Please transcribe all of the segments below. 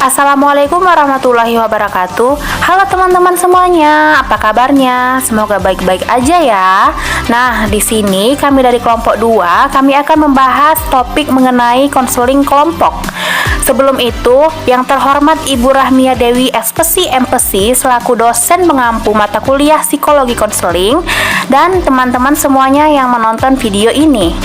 Assalamualaikum warahmatullahi wabarakatuh. Halo teman-teman semuanya, apa kabarnya? Semoga baik-baik aja ya. Nah, di sini kami dari kelompok 2, kami akan membahas topik mengenai konseling kelompok. Sebelum itu, yang terhormat Ibu Rahmia Dewi SPC MPC selaku dosen pengampu mata kuliah psikologi konseling dan teman-teman semuanya yang menonton video ini.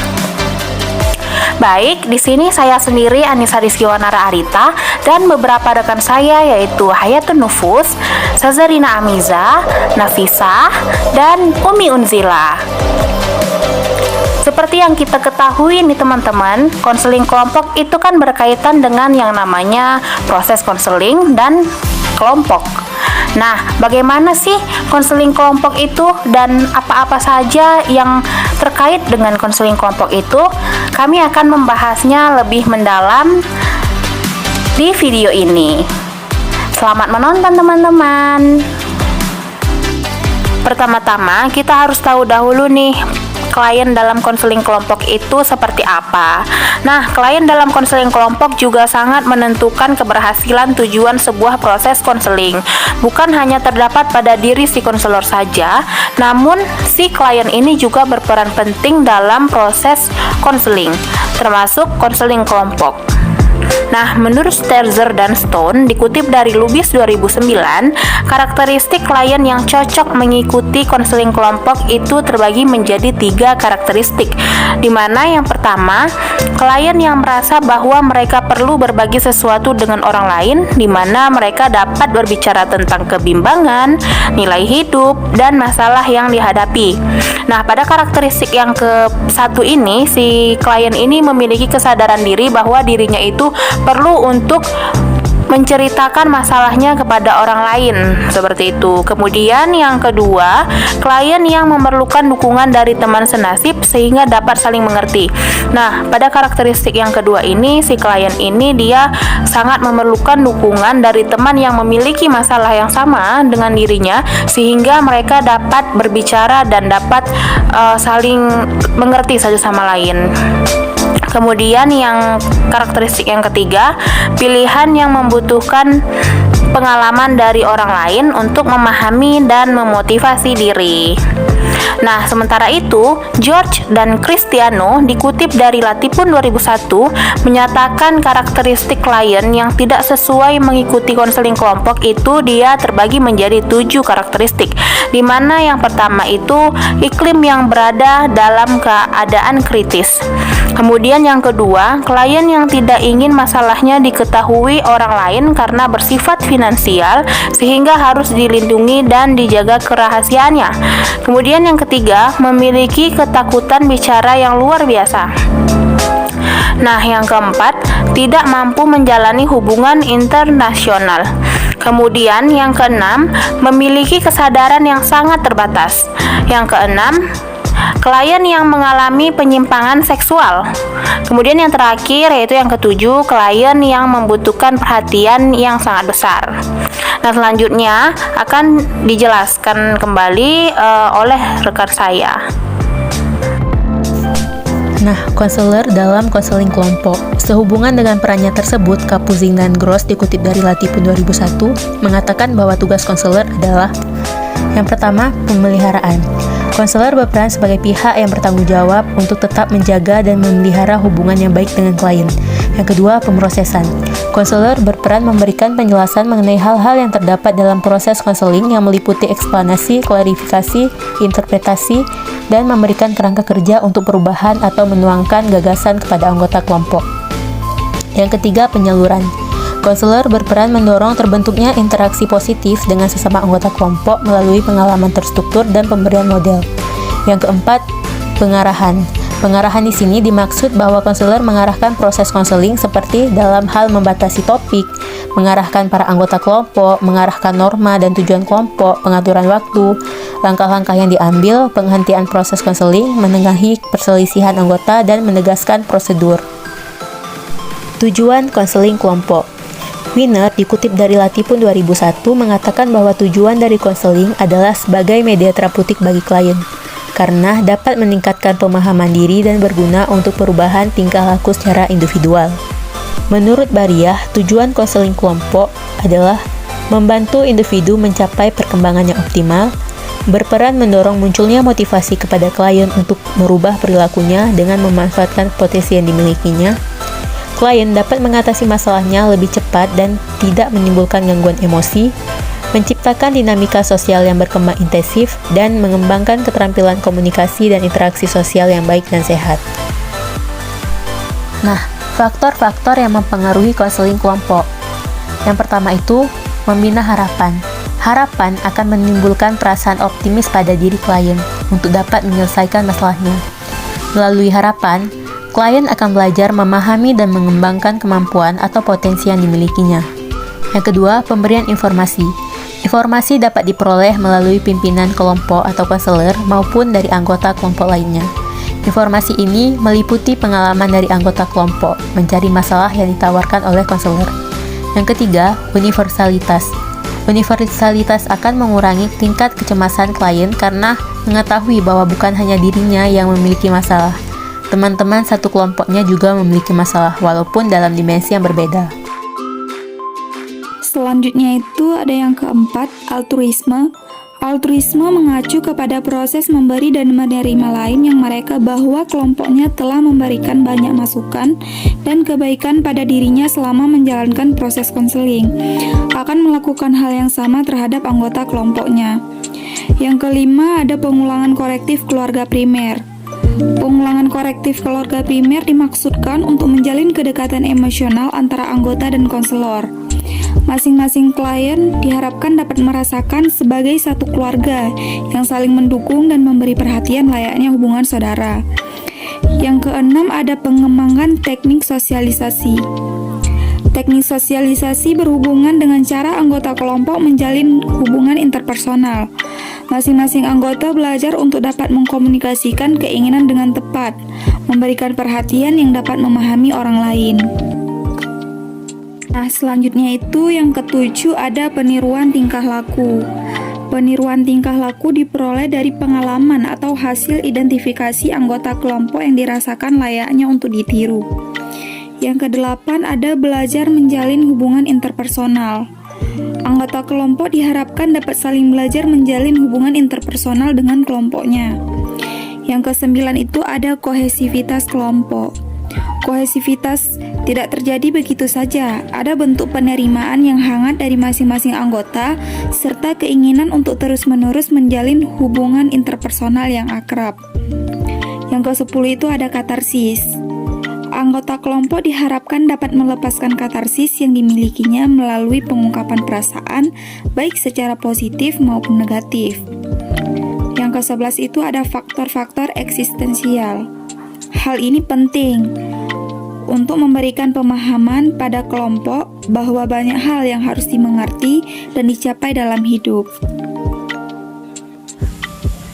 Baik, di sini saya sendiri Anissa Rizkiwanara Arita dan beberapa rekan saya yaitu Hayatun Nufus, Sazarina Amiza, Nafisa, dan Umi Unzila. Seperti yang kita ketahui nih teman-teman, konseling kelompok itu kan berkaitan dengan yang namanya proses konseling dan kelompok. Nah, bagaimana sih konseling kelompok itu dan apa-apa saja yang terkait dengan konseling kelompok itu? Kami akan membahasnya lebih mendalam di video ini. Selamat menonton teman-teman. Pertama-tama kita harus tahu dahulu nih klien dalam konseling kelompok itu seperti apa. Nah, klien dalam konseling kelompok juga sangat menentukan keberhasilan tujuan sebuah proses konseling. Bukan hanya terdapat pada diri si konselor saja, namun si klien ini juga berperan penting dalam proses konseling, termasuk konseling kelompok. Nah, menurut Sterzer dan Stone, dikutip dari Lubis 2009, karakteristik klien yang cocok mengikuti konseling kelompok itu terbagi menjadi 3 karakteristik, di mana yang pertama, klien yang merasa bahwa mereka perlu berbagi sesuatu dengan orang lain, di mana mereka dapat berbicara tentang kebimbangan, nilai hidup, dan masalah yang dihadapi. Nah, pada karakteristik yang ke-1 ini, si klien ini memiliki kesadaran diri bahwa dirinya itu perlu untuk menceritakan masalahnya kepada orang lain, seperti itu. Kemudian yang kedua, klien yang memerlukan dukungan dari teman senasib sehingga dapat saling mengerti. Nah, pada karakteristik yang kedua ini, si klien ini dia sangat memerlukan dukungan dari teman yang memiliki masalah yang sama dengan dirinya sehingga mereka dapat berbicara dan dapat saling mengerti satu sama lain. Kemudian yang karakteristik yang ketiga, pilihan yang membutuhkan pengalaman dari orang lain untuk memahami dan memotivasi diri. Nah, sementara itu, George dan Cristiano dikutip dari Latipun 2001 menyatakan karakteristik klien yang tidak sesuai mengikuti konseling kelompok itu dia terbagi menjadi 7 karakteristik, di mana yang pertama itu iklim yang berada dalam keadaan kritis. Kemudian yang kedua, klien yang tidak ingin masalahnya diketahui orang lain karena bersifat finansial sehingga harus dilindungi dan dijaga kerahasiaannya. Kemudian yang ketiga, memiliki ketakutan bicara yang luar biasa. Nah, yang keempat, tidak mampu menjalani hubungan internasional. Kemudian yang keenam, memiliki kesadaran yang sangat terbatas. Yang keenam, klien yang mengalami penyimpangan seksual. Kemudian yang terakhir yaitu yang ketujuh, klien yang membutuhkan perhatian yang sangat besar. Nah, selanjutnya akan dijelaskan kembali oleh rekan saya. Nah, konselor dalam konseling kelompok. Sehubungan dengan perannya tersebut, Kapuzing dan Gross dikutip dari Latipun 2001 mengatakan bahwa tugas konselor adalah yang pertama, pemeliharaan. Konselor berperan sebagai pihak yang bertanggung jawab untuk tetap menjaga dan memelihara hubungan yang baik dengan klien. Yang kedua, pemrosesan. Konselor berperan memberikan penjelasan mengenai hal-hal yang terdapat dalam proses konseling yang meliputi eksplanasi, klarifikasi, interpretasi, dan memberikan kerangka kerja untuk perubahan atau menuangkan gagasan kepada anggota kelompok. Yang ketiga, penyaluran. Konselor berperan mendorong terbentuknya interaksi positif dengan sesama anggota kelompok melalui pengalaman terstruktur dan pemberian model. Yang keempat, pengarahan. Pengarahan di sini dimaksud bahwa konselor mengarahkan proses konseling seperti dalam hal membatasi topik, mengarahkan para anggota kelompok, mengarahkan norma dan tujuan kelompok, pengaturan waktu, langkah-langkah yang diambil, penghentian proses konseling, menengahi perselisihan anggota, dan menegaskan prosedur. Tujuan konseling kelompok. Wiener dikutip dari Latipun 2001 mengatakan bahwa tujuan dari konseling adalah sebagai media terapeutik bagi klien, karena dapat meningkatkan pemahaman diri dan berguna untuk perubahan tingkah laku secara individual. Menurut Bariah, tujuan konseling kelompok adalah membantu individu mencapai perkembangan yang optimal, berperan mendorong munculnya motivasi kepada klien untuk merubah perilakunya dengan memanfaatkan potensi yang dimilikinya. Klien dapat mengatasi masalahnya lebih cepat dan tidak menimbulkan gangguan emosi, menciptakan dinamika sosial yang berkembang intensif, dan mengembangkan keterampilan komunikasi dan interaksi sosial yang baik dan sehat. Nah, faktor-faktor yang mempengaruhi konseling kelompok. Yang pertama itu, membina harapan. Harapan akan menimbulkan perasaan optimis pada diri klien untuk dapat menyelesaikan masalahnya. Melalui harapan, klien akan belajar memahami dan mengembangkan kemampuan atau potensi yang dimilikinya. Yang kedua, pemberian informasi. Informasi dapat diperoleh melalui pimpinan kelompok atau konselor maupun dari anggota kelompok lainnya. Informasi ini meliputi pengalaman dari anggota kelompok mencari masalah yang ditawarkan oleh konselor. Yang ketiga, universalitas. Universalitas akan mengurangi tingkat kecemasan klien karena mengetahui bahwa bukan hanya dirinya yang memiliki masalah. Teman-teman satu kelompoknya juga memiliki masalah, walaupun dalam dimensi yang berbeda. Selanjutnya itu ada yang keempat, altruisme. Altruisme mengacu kepada proses memberi dan menerima lain yang mereka bahwa kelompoknya telah memberikan banyak masukan dan kebaikan pada dirinya selama menjalankan proses konseling, akan melakukan hal yang sama terhadap anggota kelompoknya. Yang kelima ada pengulangan korektif keluarga primer. Pengulangan korektif keluarga primer dimaksudkan untuk menjalin kedekatan emosional antara anggota dan konselor. Masing-masing klien diharapkan dapat merasakan sebagai satu keluarga yang saling mendukung dan memberi perhatian layaknya hubungan saudara. Yang keenam ada pengembangan teknik sosialisasi. Teknik sosialisasi berhubungan dengan cara anggota kelompok menjalin hubungan interpersonal. Masing-masing anggota belajar untuk dapat mengkomunikasikan keinginan dengan tepat, memberikan perhatian yang dapat memahami orang lain. Nah, selanjutnya itu yang ketujuh ada peniruan tingkah laku. Peniruan tingkah laku diperoleh dari pengalaman atau hasil identifikasi anggota kelompok yang dirasakan layaknya untuk ditiru. Yang kedelapan ada belajar menjalin hubungan interpersonal. Anggota kelompok diharapkan dapat saling belajar menjalin hubungan interpersonal dengan kelompoknya. Yang kesembilan itu ada kohesivitas kelompok. Kohesivitas tidak terjadi begitu saja, ada bentuk penerimaan yang hangat dari masing-masing anggota, serta keinginan untuk terus-menerus menjalin hubungan interpersonal yang akrab. Yang ke-10 itu ada katarsis. Anggota kelompok diharapkan dapat melepaskan katarsis yang dimilikinya melalui pengungkapan perasaan, baik secara positif maupun negatif. Yang ke-11 itu ada faktor-faktor eksistensial. Hal ini penting untuk memberikan pemahaman pada kelompok bahwa banyak hal yang harus dimengerti dan dicapai dalam hidup.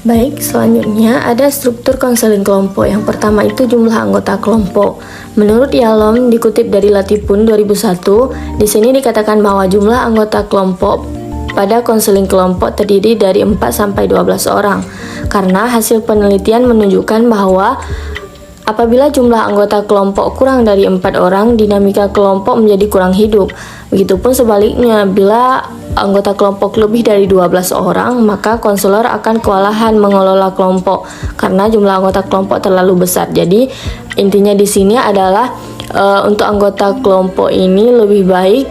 Baik, selanjutnya ada struktur konseling kelompok. Yang pertama itu jumlah anggota kelompok. Menurut Yalom dikutip dari Latipun 2001, di sini dikatakan bahwa jumlah anggota kelompok pada konseling kelompok terdiri dari 4 sampai 12 orang. Karena hasil penelitian menunjukkan bahwa apabila jumlah anggota kelompok kurang dari 4 orang, dinamika kelompok menjadi kurang hidup. Begitupun sebaliknya, bila anggota kelompok lebih dari 12 orang, maka konselor akan kewalahan mengelola kelompok karena jumlah anggota kelompok terlalu besar. Jadi, intinya di sini adalah untuk anggota kelompok ini lebih baik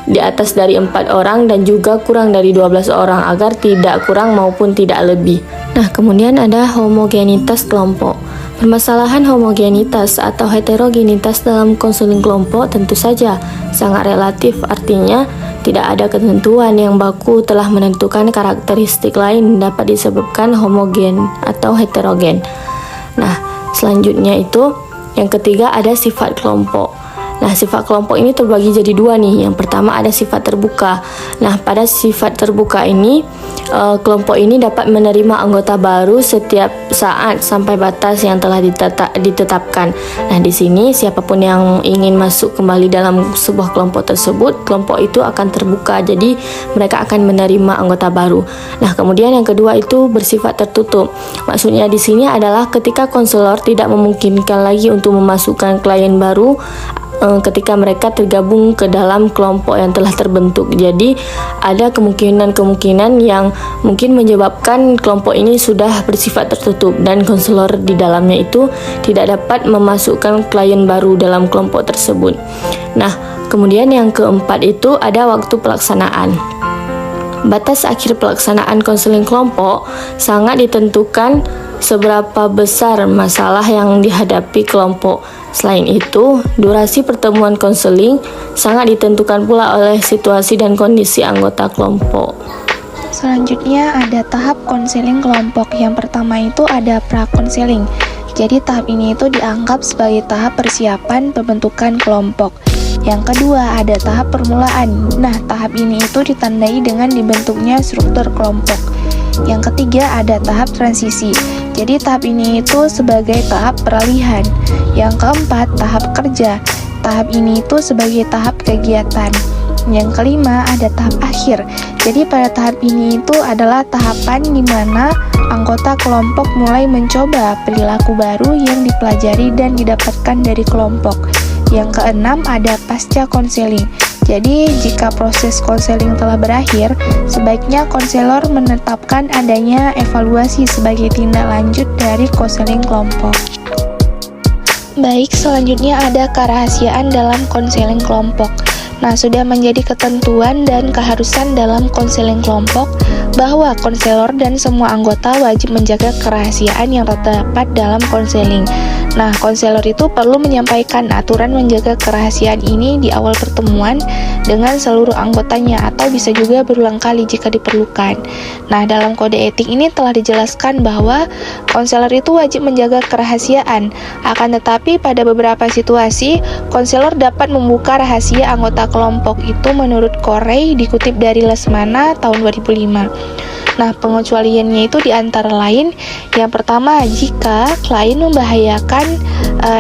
di atas dari 4 orang dan juga kurang dari 12 orang agar tidak kurang maupun tidak lebih. Nah, kemudian ada homogenitas kelompok. Permasalahan homogenitas atau heterogenitas dalam konseling kelompok tentu saja sangat relatif, artinya tidak ada ketentuan yang baku telah menentukan karakteristik lain dapat disebabkan homogen atau heterogen. Nah, selanjutnya itu yang ketiga ada sifat kelompok. Nah, sifat kelompok ini terbagi jadi dua nih. Yang pertama ada sifat terbuka. Nah, pada sifat terbuka ini kelompok ini dapat menerima anggota baru setiap saat sampai batas yang telah ditetapkan. Nah, di sini siapapun yang ingin masuk kembali dalam sebuah kelompok tersebut, kelompok itu akan terbuka. Jadi mereka akan menerima anggota baru. Nah, kemudian yang kedua itu bersifat tertutup. Maksudnya di sini adalah ketika konselor tidak memungkinkan lagi untuk memasukkan klien baru ketika mereka tergabung ke dalam kelompok yang telah terbentuk. Jadi ada kemungkinan-kemungkinan yang mungkin menyebabkan kelompok ini sudah bersifat tertutup dan konselor di dalamnya itu tidak dapat memasukkan klien baru dalam kelompok tersebut. Nah, kemudian yang keempat itu ada waktu pelaksanaan. Batas akhir pelaksanaan konseling kelompok sangat ditentukan seberapa besar masalah yang dihadapi kelompok. Selain itu, durasi pertemuan konseling sangat ditentukan pula oleh situasi dan kondisi anggota kelompok. Selanjutnya ada tahap konseling kelompok. Yang pertama itu ada pra-konseling. Jadi tahap ini itu dianggap sebagai tahap persiapan pembentukan kelompok. Yang kedua ada tahap permulaan. Nah, tahap ini itu ditandai dengan dibentuknya struktur kelompok. Yang ketiga ada tahap transisi. Jadi tahap ini itu sebagai tahap peralihan. Yang keempat tahap kerja. Tahap ini itu sebagai tahap kegiatan. Yang kelima ada tahap akhir. Jadi pada tahap ini itu adalah tahapan di mana anggota kelompok mulai mencoba perilaku baru yang dipelajari dan didapatkan dari kelompok. Yang keenam ada pasca konseling. Jadi jika proses konseling telah berakhir, sebaiknya konselor menetapkan adanya evaluasi sebagai tindak lanjut dari konseling kelompok. Baik, selanjutnya ada kerahasiaan dalam konseling kelompok. Nah, sudah menjadi ketentuan dan keharusan dalam konseling kelompok bahwa konselor dan semua anggota wajib menjaga kerahasiaan yang terdapat dalam konseling. Nah, konselor itu perlu menyampaikan aturan menjaga kerahasiaan ini di awal pertemuan dengan seluruh anggotanya atau bisa juga berulang kali jika diperlukan. Nah, dalam kode etik ini telah dijelaskan bahwa konselor itu wajib menjaga kerahasiaan. Akan tetapi pada beberapa situasi, konselor dapat membuka rahasia anggota kelompok itu menurut Corey dikutip dari Lesmana tahun 2005. Nah, pengecualiannya itu diantara lain, yang pertama jika klien membahayakan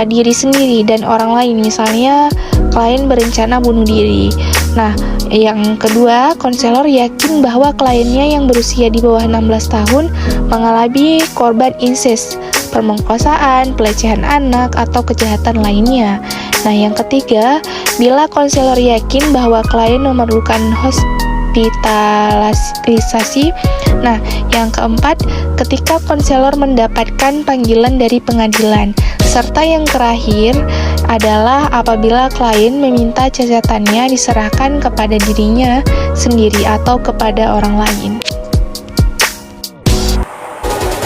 diri sendiri dan orang lain, misalnya klien berencana bunuh diri. Nah, yang kedua, konselor yakin bahwa kliennya yang berusia di bawah 16 tahun mengalami korban incest, pemerkosaan, pelecehan anak, atau kejahatan lainnya. Nah, yang ketiga, bila konselor yakin bahwa klien memerlukan hospitalisasi. Nah, yang keempat, ketika konselor mendapatkan panggilan dari pengadilan. Serta yang terakhir adalah apabila klien meminta cacatannya diserahkan kepada dirinya sendiri atau kepada orang lain.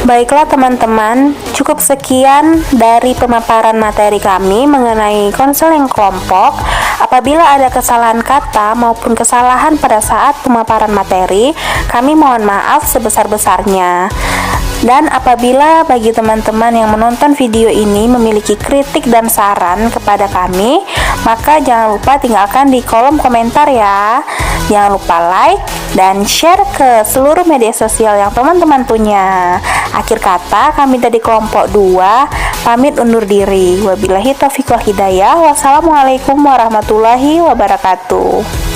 Baiklah teman-teman, cukup sekian dari pemaparan materi kami mengenai konseling kelompok. Apabila ada kesalahan kata maupun kesalahan pada saat pemaparan materi, kami mohon maaf sebesar-besarnya. Dan apabila bagi teman-teman yang menonton video ini memiliki kritik dan saran kepada kami, maka jangan lupa tinggalkan di kolom komentar ya. Jangan lupa like dan share ke seluruh media sosial yang teman-teman punya. Akhir kata, kami dari kelompok 2 pamit undur diri. Wabillahi taufiq wal hidayah. Wassalamualaikum warahmatullahi wabarakatuh.